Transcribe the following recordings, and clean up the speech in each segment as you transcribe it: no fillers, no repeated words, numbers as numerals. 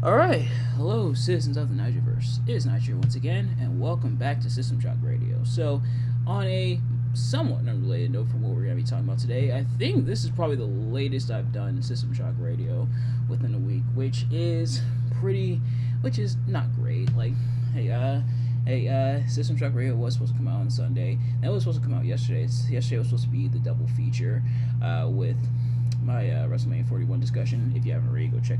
Alright, hello citizens of the Nigelverse. It is Niger once again, and welcome back to System Shock Radio. So, on a somewhat unrelated note from what we're going to be talking about today, I think this is probably the latest I've done System Shock Radio within a week, which is not great. System Shock Radio was supposed to come out on Sunday. That was supposed to come out yesterday. Yesterday was supposed to be the double feature with my WrestleMania 41 discussion. If you haven't already, go check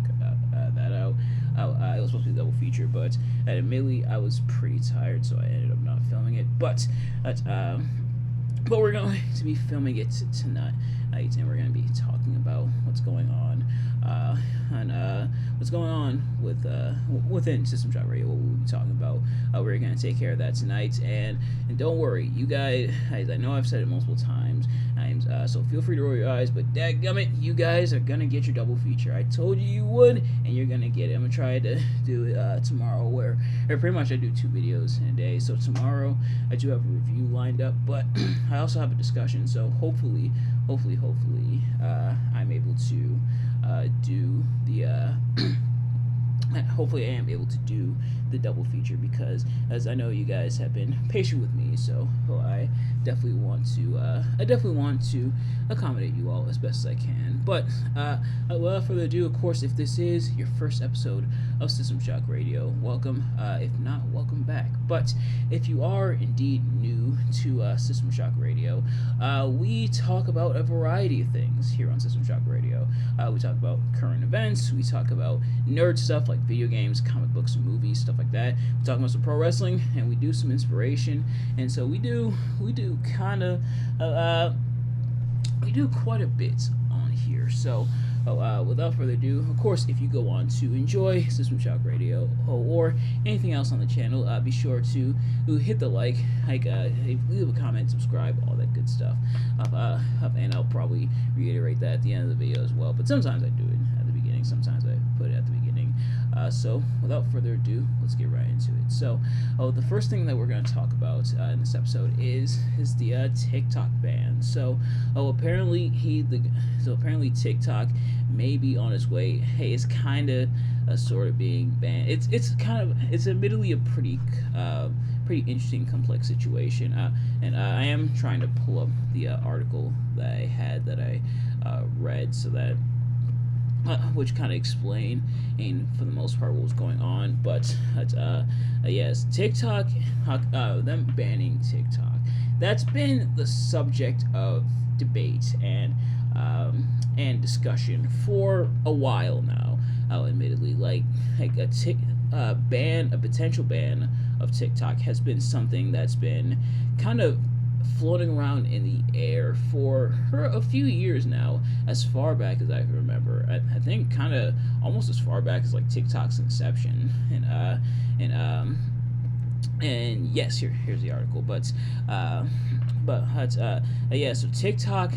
that out. It was supposed to be a double feature, but admittedly, I was pretty tired, so I ended up not filming it. But we're going to be filming it tonight, and we're going to be talking about what's going on within System Shock Radio. What we'll be talking about. We're going to take care of that tonight, and don't worry, you guys. I know I've said it multiple times. So feel free to roll your eyes, but dadgummit, you guys are gonna get your double feature. I told you would, and you're gonna get it. I'm gonna try to do it tomorrow, where pretty much I do 2 videos in a day. So tomorrow I do have a review lined up, but I also have a discussion. So hopefully, I'm able to do the. Hopefully I am able to do the double feature, because as I know you guys have been patient with me, so I definitely want to accommodate you all as best as I can. But without further ado, of course, if this is your first episode of System Shock Radio, welcome. If not, welcome back. But if you are indeed new to System Shock Radio, we talk about a variety of things here on System Shock Radio. We talk about current events, we talk about nerd stuff like video games, comic books, movies, stuff like that. We talk about some pro wrestling, and we do some inspiration. And so we do quite a bit on here. So without further ado, of course, if you go on to enjoy System Shock Radio or anything else on the channel, be sure to hit the like, leave a comment, subscribe, all that good stuff. And I'll probably reiterate that at the end of the video as well. But sometimes I do it at the beginning, sometimes I put it at the beginning. So without further ado, let's get right into it. So, the first thing that we're going to talk about in this episode is the TikTok ban. So, apparently TikTok may be on its way. Hey, it's kind of sort of being banned. It's admittedly a pretty interesting, complex situation. And I am trying to pull up the article that I read, so that. Which kind of explain, for the most part, what was going on. But yes, TikTok, them banning TikTok, that's been the subject of debate and discussion for a while now. Admittedly, a potential ban of TikTok has been something that's been kind of floating around in the air for a few years now, as far back as I can remember. I think kind of almost as far back as like TikTok's inception. And yes, here's the article. But so TikTok,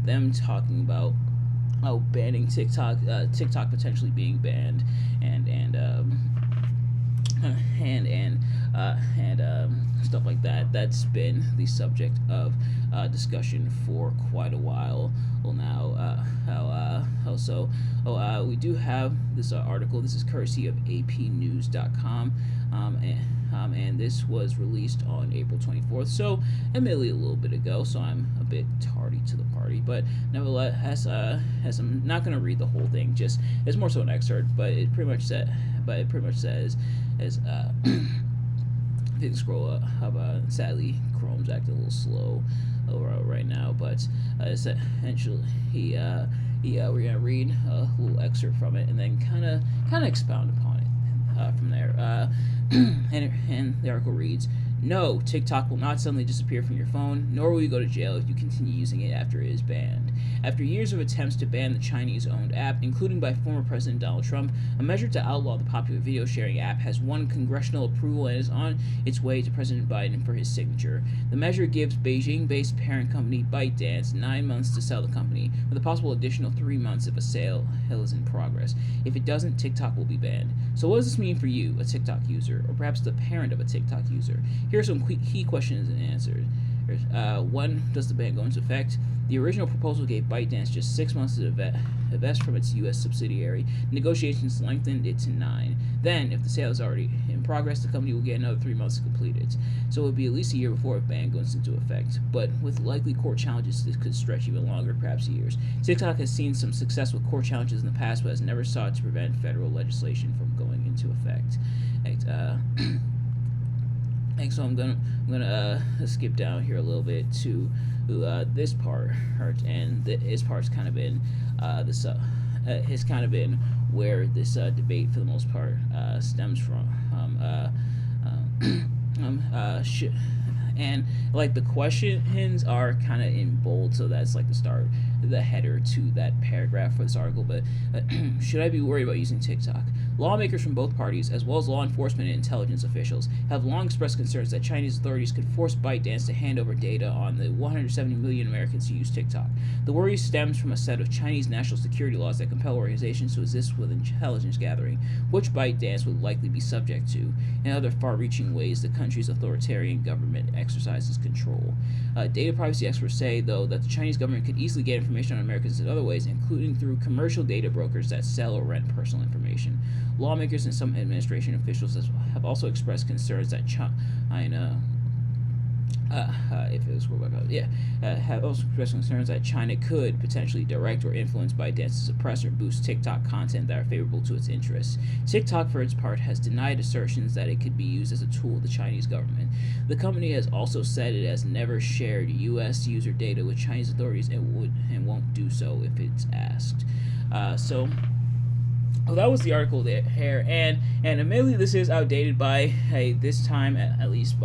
them talking about banning TikTok, TikTok potentially being banned, and stuff like that. That's been the subject of discussion for quite a while now. We do have this article. This is courtesy of apnews.com, and this was released on April 24th, so admittedly a little bit ago, so I'm a bit tardy to the party, but nevertheless, as I'm not going to read the whole thing, just it's more so an excerpt, but it pretty much says as if you can scroll up, sadly Chrome's acting a little slow right now, but essentially we're gonna read a little excerpt from it and then kind of expound upon it from there. And the article reads, "No, TikTok will not suddenly disappear from your phone, nor will you go to jail if you continue using it after it is banned. After years of attempts to ban the Chinese-owned app, including by former President Donald Trump, a measure to outlaw the popular video-sharing app has won congressional approval and is on its way to President Biden for his signature. The measure gives Beijing-based parent company ByteDance 9 months to sell the company, with a possible additional 3 months if a sale is in progress. If it doesn't, TikTok will be banned. So what does this mean for you, a TikTok user, or perhaps the parent of a TikTok user? Here are some key questions and answers. When does the ban go into effect? The original proposal gave ByteDance just 6 months to divest from its U.S. subsidiary. Negotiations lengthened it to 9. Then, if the sale is already in progress, the company will get another 3 months to complete it. So it would be at least a year before a ban goes into effect. But with likely court challenges, this could stretch even longer, perhaps years. TikTok has seen some success with court challenges in the past, but has never sought to prevent federal legislation from going into effect. So I'm gonna skip down here a little bit to this part, and this part's kind of been has kind of been where this debate for the most part stems from. And like the questions are kind of in bold, so that's like the header to that paragraph for this article. But should I be worried about using TikTok? Lawmakers from both parties, as well as law enforcement and intelligence officials, have long expressed concerns that Chinese authorities could force ByteDance to hand over data on the 170 million Americans who use TikTok. The worry stems from a set of Chinese national security laws that compel organizations to assist with intelligence gathering, which ByteDance would likely be subject to, and other far-reaching ways the country's authoritarian government exercises control. Data privacy experts say, though, that the Chinese government could easily get information on Americans in other ways, including through commercial data brokers that sell or rent personal information. Lawmakers and some administration officials have also expressed concerns that China, have also expressed concerns that China could potentially direct or influence ByteDance to suppress or boost TikTok content that are favorable to its interests. TikTok, for its part, has denied assertions that it could be used as a tool of the Chinese government. The company has also said it has never shared U.S. user data with Chinese authorities and won't do so if it's asked. Well, that was the article there, and admittedly this is outdated by this time, at least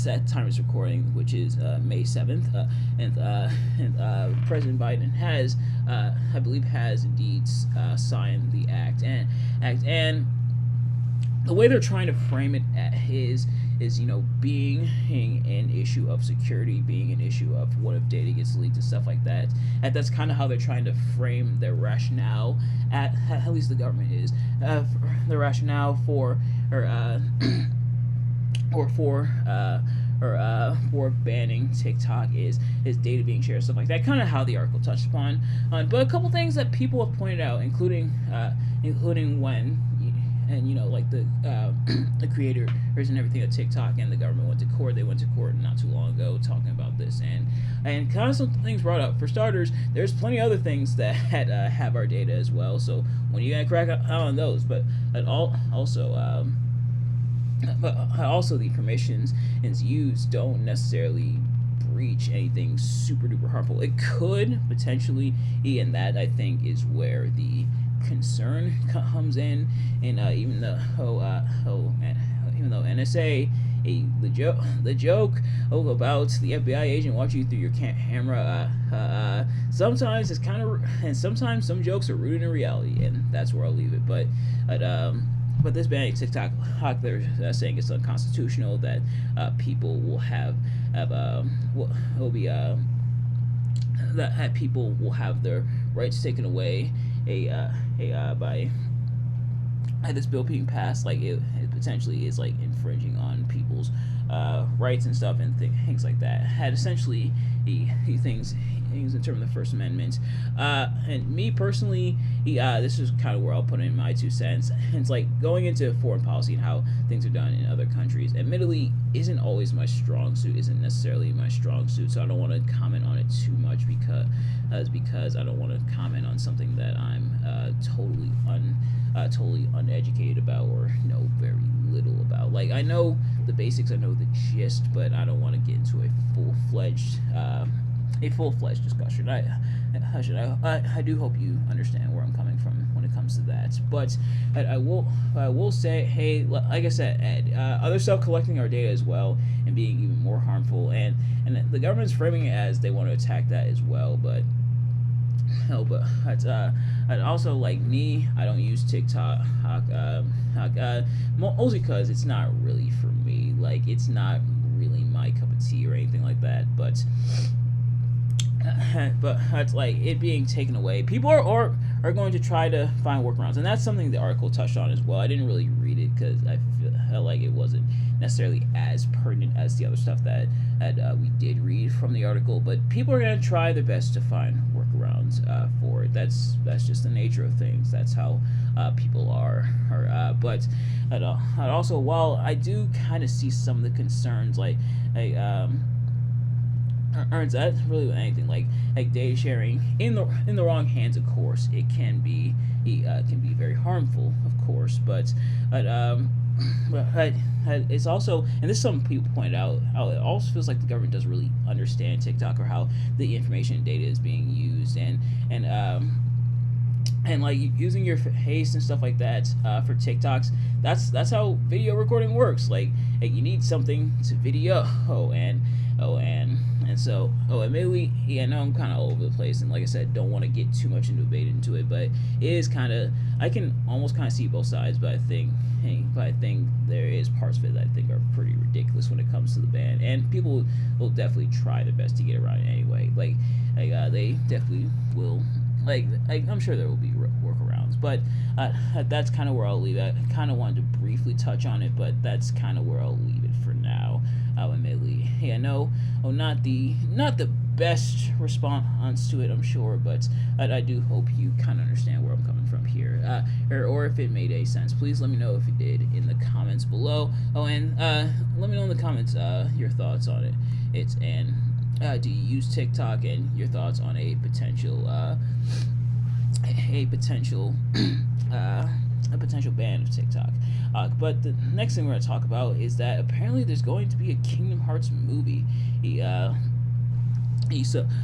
at time of recording, which is May 7th, and President Biden has, I believe, has indeed signed the act, and the way they're trying to frame it is being an issue of security, being an issue of what if data gets leaked and stuff like that. And that's kind of how they're trying to frame their rationale. At least the government is the rationale for banning TikTok is data being shared, stuff like that. Kind of how the article touched upon. But a couple things that people have pointed out, including when. And like the creators and everything of TikTok and the government went to court. They went to court not too long ago talking about this, and kind of some things brought up. For starters, there's plenty of other things that have our data as well. So when you gotta crack out on those, but also the permissions used don't necessarily breach anything super duper harmful. It could potentially, and that I think is where the concern comes in, and even though NSA, the joke about the FBI agent watching you through your camera, sometimes it's kind of, and sometimes some jokes are rooted in reality, and that's where I'll leave it. But this banning TikTok, they're saying it's unconstitutional, that people will that people will have their rights taken away by this bill being passed. Like it potentially is like infringing on people's rights and stuff and things like that. Had essentially things in terms of the First Amendment. And me personally, this is kind of where I'll put in my 2 cents. It's like going into foreign policy and how things are done in other countries. Admittedly, isn't always my strong suit. Isn't necessarily my strong suit. So I don't want to comment on it too much because I don't want to comment on something that I'm totally uneducated about or know very little about. Like, I know the basics, I know the gist, but I don't want to get into a full-fledged discussion. I do hope you understand where I'm coming from when it comes to that. But I will say, hey, like I said, Ed, other stuff collecting our data as well and being even more harmful, and the government's framing it as they want to attack that as well, but. I'd also, like me, I don't use TikTok, mostly because it's not really for me. Like, it's not really my cup of tea or anything like that. But but it's like it being taken away. People are going to try to find workarounds, and that's something the article touched on as well. I didn't really read it because I felt like it wasn't necessarily as pertinent as the other stuff that we did read from the article. But people are going to try their best to find workarounds for it. That's just the nature of things. That's how people are. But also, while I do kind of see some of the concerns, like earns that really with anything like data sharing in the wrong hands, of course it can be very harmful, of course, but it's also, and this is something people pointed out, how it also feels like the government doesn't really understand TikTok or how the information and data is being used, and like using your face and stuff like that for TikToks. That's how video recording works. Like you need something to video. And admittedly, I know I'm kind of all over the place, and like I said, don't want to get too much into debate into it, but it is kind of, I can almost kind of see both sides, but I think there is parts of it that I think are pretty ridiculous when it comes to the ban, and people will definitely try their best to get around it anyway. They definitely will. I'm sure there will be workarounds, but that's kind of where I'll leave it. I kind of wanted to briefly touch on it, but that's kind of where I'll leave it for now. Admittedly, no, not the best response to it, I'm sure, but I do hope you kind of understand where I'm coming from here, or if it made any sense. Please let me know if it did in the comments below. And let me know in the comments your thoughts on it. Do you use TikTok, and your thoughts on a potential ban of TikTok. But the next thing we're going to talk about is that apparently there's going to be a Kingdom Hearts movie.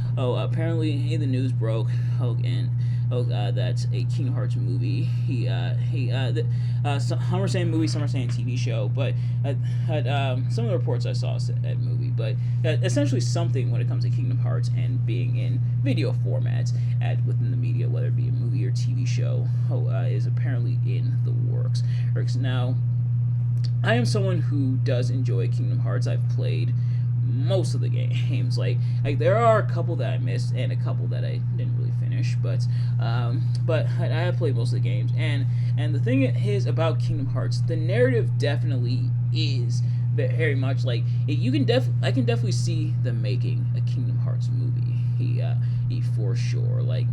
Apparently the news broke, that's a Kingdom Hearts movie. Some were saying movie, some were saying TV show, but some of the reports I saw said movie, but essentially something when it comes to Kingdom Hearts and being in video formats within the media, whether it be a movie or TV show, is apparently in the works. Now, I am someone who does enjoy Kingdom Hearts. I've played most of the games. Like there are a couple that I missed and a couple that I didn't really finish, but I have played most of the games, and the thing is about Kingdom Hearts, the narrative definitely is very much like I can definitely see them making a Kingdom Hearts movie. For sure. Like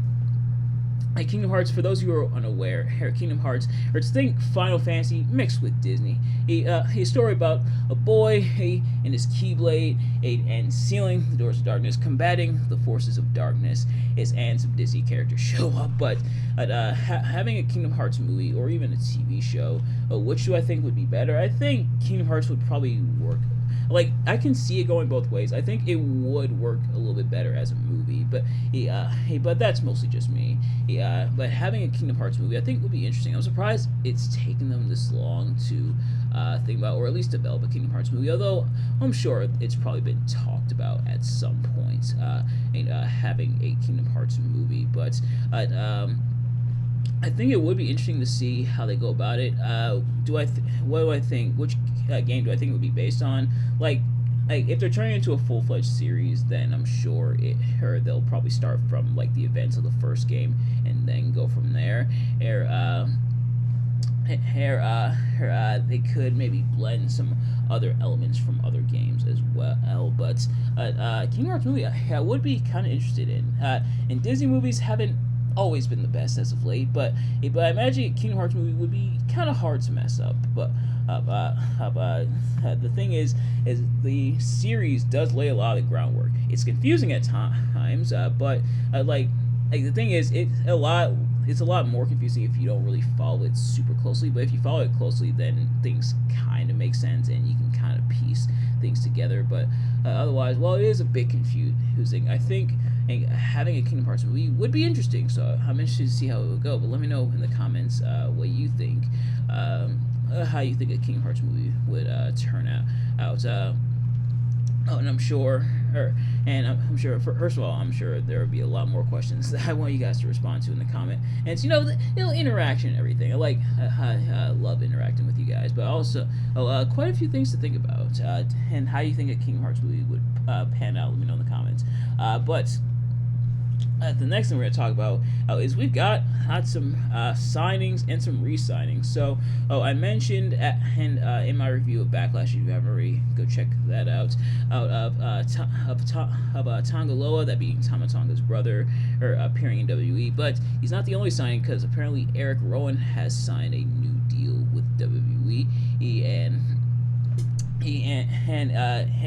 Kingdom Hearts, for those of you who are unaware, Kingdom Hearts, or just think Final Fantasy mixed with Disney. A story about a boy and his Keyblade and sealing the doors of darkness, combating the forces of darkness. And some Disney characters show up, but having a Kingdom Hearts movie or even a TV show, which do I think would be better? I think Kingdom Hearts would probably work. Like, I can see it going both ways. I think it would work a little bit better as a movie, but but that's mostly just me. But having a Kingdom Hearts movie, I think would be interesting. I'm surprised it's taken them this long to think about, or at least develop a Kingdom Hearts movie. Although I'm sure it's probably been talked about at some point, having a Kingdom Hearts movie. But I think it would be interesting to see how they go about it. What do I think? Which game do I think it would be based on? Like if they're turning it into a full-fledged series, then I'm sure they'll probably start from like the events of the first game and then go from there. They could maybe blend some other elements from other games as well. But Kingdom Hearts movie, I would be kind of interested in. And Disney movies haven't always been the best as of late, but I imagine a Kingdom Hearts movie would be kind of hard to mess up. But the thing is the series does lay a lot of the groundwork. It's confusing at times, but the thing is it's a lot more confusing if you don't really follow it super closely. But if you follow it closely, then things kind of make sense and you can kind of piece things together. But otherwise, well, it is a bit confusing. I think having a Kingdom Hearts movie would be interesting, so I'm interested to see how it would go. But let me know in the comments what you think, how you think a Kingdom Hearts movie would turn out. And I'm sure, first of all, I'm sure there will be a lot more questions that I want you guys to respond to in the comment. And it's, interaction and everything. I love interacting with you guys, but also, quite a few things to think about, and how you think a Kingdom Hearts movie would pan out. Let me know in the comments. But The next thing we're going to talk about is we've had some signings and some re-signings. So, I mentioned in my review of Backlash, if you haven't already, go check that out. Tongaloa, that being Tama Tonga's brother, or appearing in WWE. But he's not the only signing, because apparently Eric Rowan has signed a new deal with WWE, and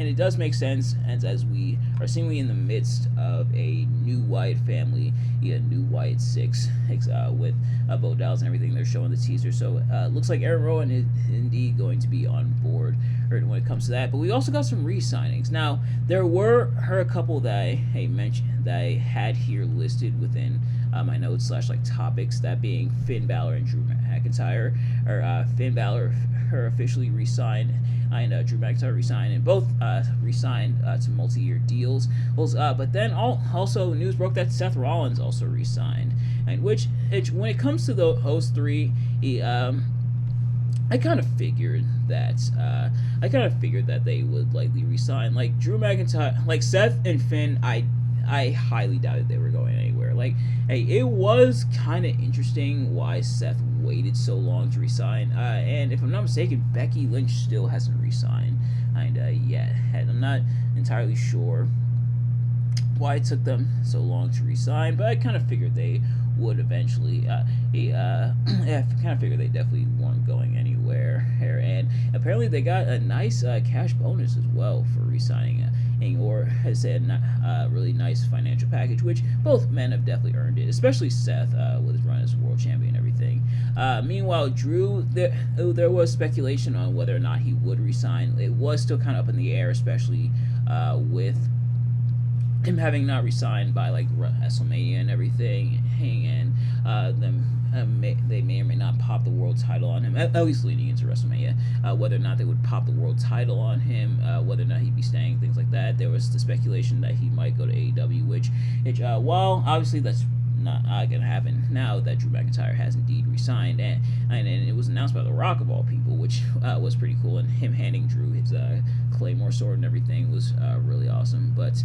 it does make sense as we are seemingly in the midst of a new Wyatt family, a new Wyatt Six, with Bo Dallas and everything. They're showing the teaser, so looks like Aaron Rowan is indeed going to be on board when it comes to that. But we also got some re-signings. Now there were a couple that I mentioned that I had here listed within my notes / topics. That being Finn Balor and Drew McIntyre, or Finn Balor officially re-signed, and Drew McIntyre re-signed, and both re-signed to multi-year deals. But then also news broke that Seth Rollins also re-signed, and when it comes to those three, I kind of figured that they would likely resign. Like Drew McIntyre, like Seth and Finn, I highly doubted they were going anywhere. It was kind of interesting why Seth waited so long to resign. And if I'm not mistaken, Becky Lynch still hasn't resigned, yet. And I'm not entirely sure why it took them so long to resign, but I kind of figured they would eventually. I kind of figured they definitely weren't going anywhere. And apparently they got a nice cash bonus as well for resigning, or has said a really nice financial package, which both men have definitely earned it, especially Seth with his run as world champion and everything. Meanwhile, Drew, there was speculation on whether or not he would resign. It was still kind of up in the air, especially with him having not resigned by WrestleMania and everything, and they may or may not pop the world title on him, at least leading into WrestleMania. Whether or not they would pop the world title on him, whether or not he'd be staying, things like that. There was the speculation that he might go to AEW, which while obviously that's not going to happen now that Drew McIntyre has indeed resigned, and it was announced by The Rock of all people, which was pretty cool, and him handing Drew his Claymore sword and everything was really awesome. But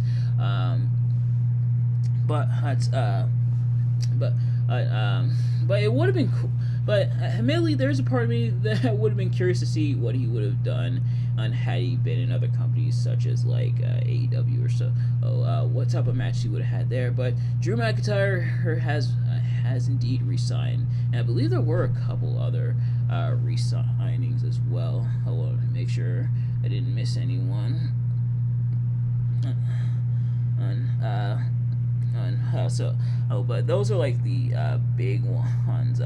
it would have been cool. But admittedly, there's a part of me that would have been curious to see what he would have done had he been in other companies such as AEW or so. What type of match he would have had there. But Drew McIntyre has indeed re-signed, and I believe there were a couple other re-signings as well. Hold on, make sure I didn't miss anyone. But those are the big ones.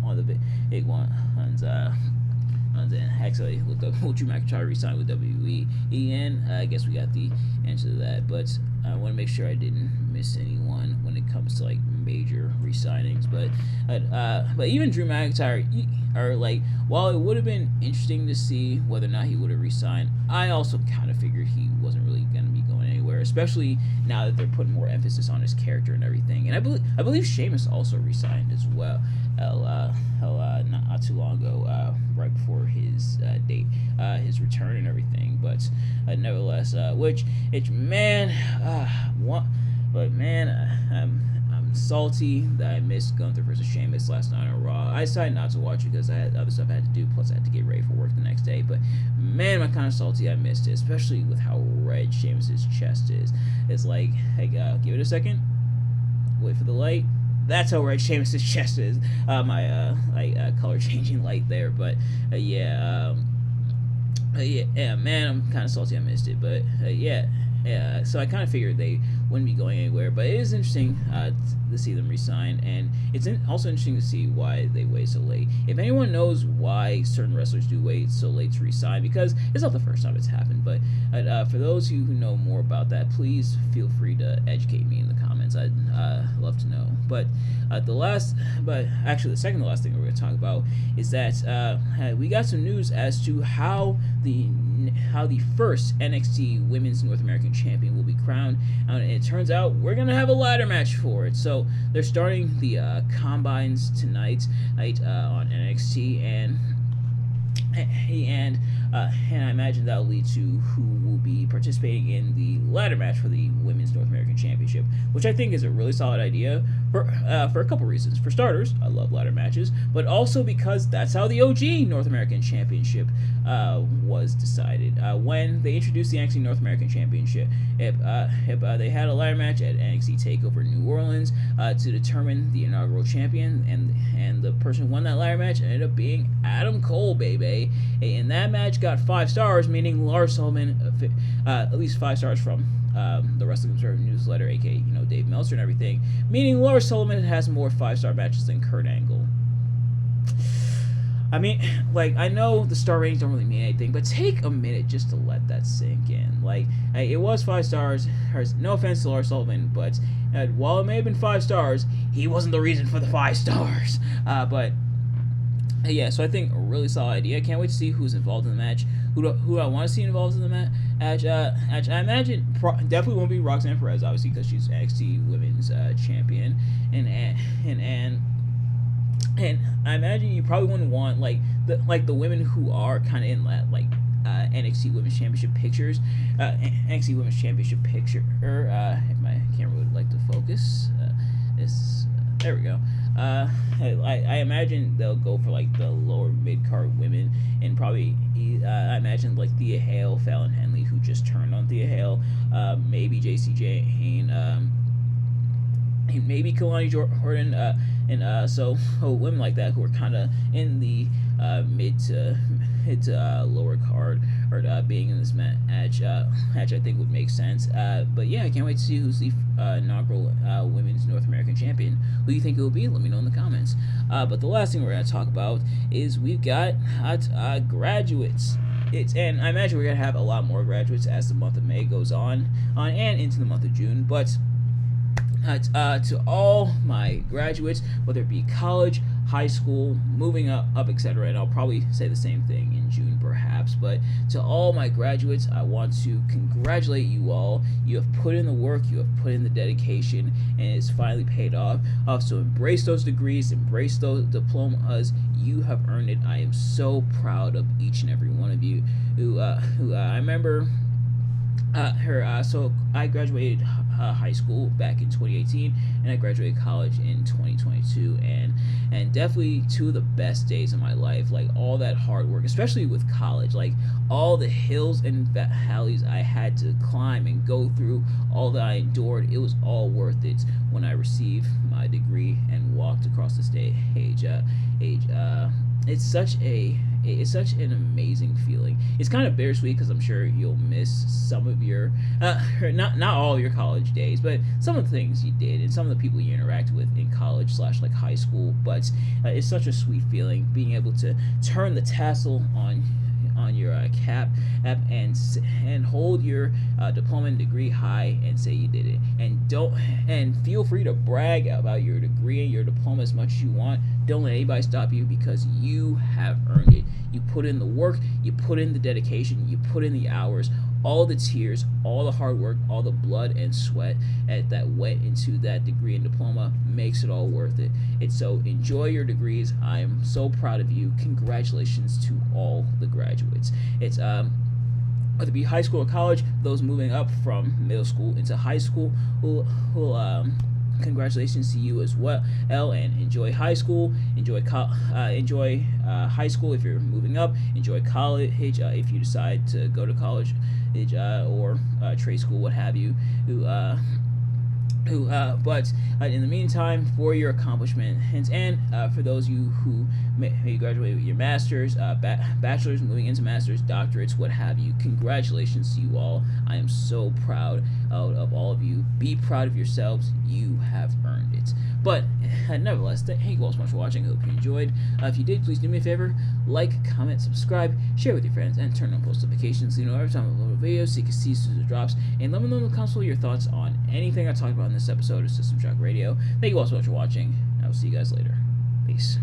One of the big ones. And actually looked up Drew McIntyre re-signed with WWE, and I guess we got the answer to that. But I want to make sure I didn't miss anyone when it comes to major re-signings. But even Drew McIntyre, while it would have been interesting to see whether or not he would have re-signed, I also kind of figured he wasn't really going to be going anywhere, especially now that they're putting more emphasis on his character and everything. And I believe Sheamus also re-signed as well. Not too long ago, right before his date, his return and everything. But nevertheless, I'm salty that I missed Gunther versus Sheamus last night on Raw. I decided not to watch it because I had other stuff I had to do, plus I had to get ready for work the next day. But man, I'm kind of salty I missed it, especially with how red Sheamus's chest is. It's like, hey, give it a second, wait for the light. That's how red Sheamus's chest is. My color changing light there, but man, I'm kind of salty I missed it, but so I kind of figured they wouldn't be going anywhere. But it is interesting to see them resign, and it's also interesting to see why they wait so late. If anyone knows why certain wrestlers do wait so late to resign, because it's not the first time it's happened, but for those who know more about that, please feel free to educate me in the comments. I'd love to know. But the second to last thing we're going to talk about is that we got some news as to how the first NXT Women's North American Champion will be crowned, and it turns out we're gonna have a ladder match for it. So they're starting the combines tonight on NXT, And I imagine that'll lead to who will be participating in the ladder match for the Women's North American Championship, which I think is a really solid idea for a couple reasons. For starters, I love ladder matches, but also because that's how the OG North American Championship was decided. When they introduced the NXT North American Championship, they had a ladder match at NXT Takeover New Orleans to determine the inaugural champion, and the person who won that ladder match ended up being Adam Cole, baby. And that match got 5 stars, meaning Lars Sullivan, at least 5 stars from the Wrestling Observer newsletter, aka Dave Meltzer and everything, meaning Lars Sullivan has more 5-star matches than Kurt Angle. I mean, like, I know the star ratings don't really mean anything, but take a minute just to let that sink in. Like, it was 5 stars. No offense to Lars Sullivan, but while it may have been 5 stars, he wasn't the reason for the 5 stars. But yeah, so I think a really solid idea. I can't wait to see who's involved in the match. Who I want to see involved in the match. I imagine definitely won't be Roxanne Perez, obviously, because she's NXT Women's Champion, and I imagine you probably wouldn't want the women who are kind of in that NXT Women's Championship pictures. NXT Women's Championship picture. If my camera would like to focus, there we go. I imagine they'll go for the lower mid card women, and probably I imagine Thea Hale, Fallon Henley, who just turned on Thea Hale, maybe JC Jane, and maybe Kalani Jordan, so women like that who are kind of in the mid to lower card, or being in this match, I think would make sense. But yeah, I can't wait to see who's the inaugural Women's North American Champion. Who do you think it will be? Let me know in the comments. But the last thing we're going to talk about is we've got graduates. And I imagine we're going to have a lot more graduates as the month of May goes on and into the month of June. But to all my graduates, whether it be college, high school, moving up, etc., and I'll probably say the same thing in June perhaps, but to all my graduates, I want to congratulate you all. You have put in the work, you have put in the dedication, and it's finally paid off. So embrace those degrees, embrace those diplomas. You have earned it. I am so proud of each and every one of you. I remember so I graduated high school back in 2018, and I graduated college in 2022, and definitely 2 of the best days of my life. All that hard work, especially with college, all the hills and valleys I had to climb and go through, all that I endured, it was all worth it when I received my degree and walked across the stage. It's such an amazing feeling. It's kind of bittersweet because I'm sure you'll miss some of your, not all your college days, but some of the things you did and some of the people you interacted with in college / high school. But it's such a sweet feeling being able to turn the tassel on your cap and hold your diploma and degree high and say you did it, and feel free to brag about your degree and your diploma as much as you want. Don't let anybody stop you, because you have earned it. You put in the work, you put in the dedication, you put in the hours, all the tears, all the hard work, all the blood and sweat that went into that degree and diploma makes it all worth it. So enjoy your degrees. I am so proud of you. Congratulations to all the graduates. It's whether it be high school or college, those moving up from middle school into high school congratulations to you as well, and enjoy high school, enjoy high school if you're moving up, enjoy college if you decide to go to college or trade school, what have you. But in the meantime, for your accomplishments, and for those of you who may graduate with your masters, bachelors, moving into masters, doctorates, what have you, congratulations to you all. I am so proud of all of you. Be proud of yourselves. You have earned it. But nevertheless, thank you all so much for watching. I hope you enjoyed. If you did, please do me a favor, like, comment, subscribe, share with your friends, and turn on post notifications so you know every time I upload a video so you can see as soon as it drops. And let me know in the comments your thoughts on anything I talked about in this episode of System Shock Radio. Thank you all so much for watching. I will see you guys later. Peace.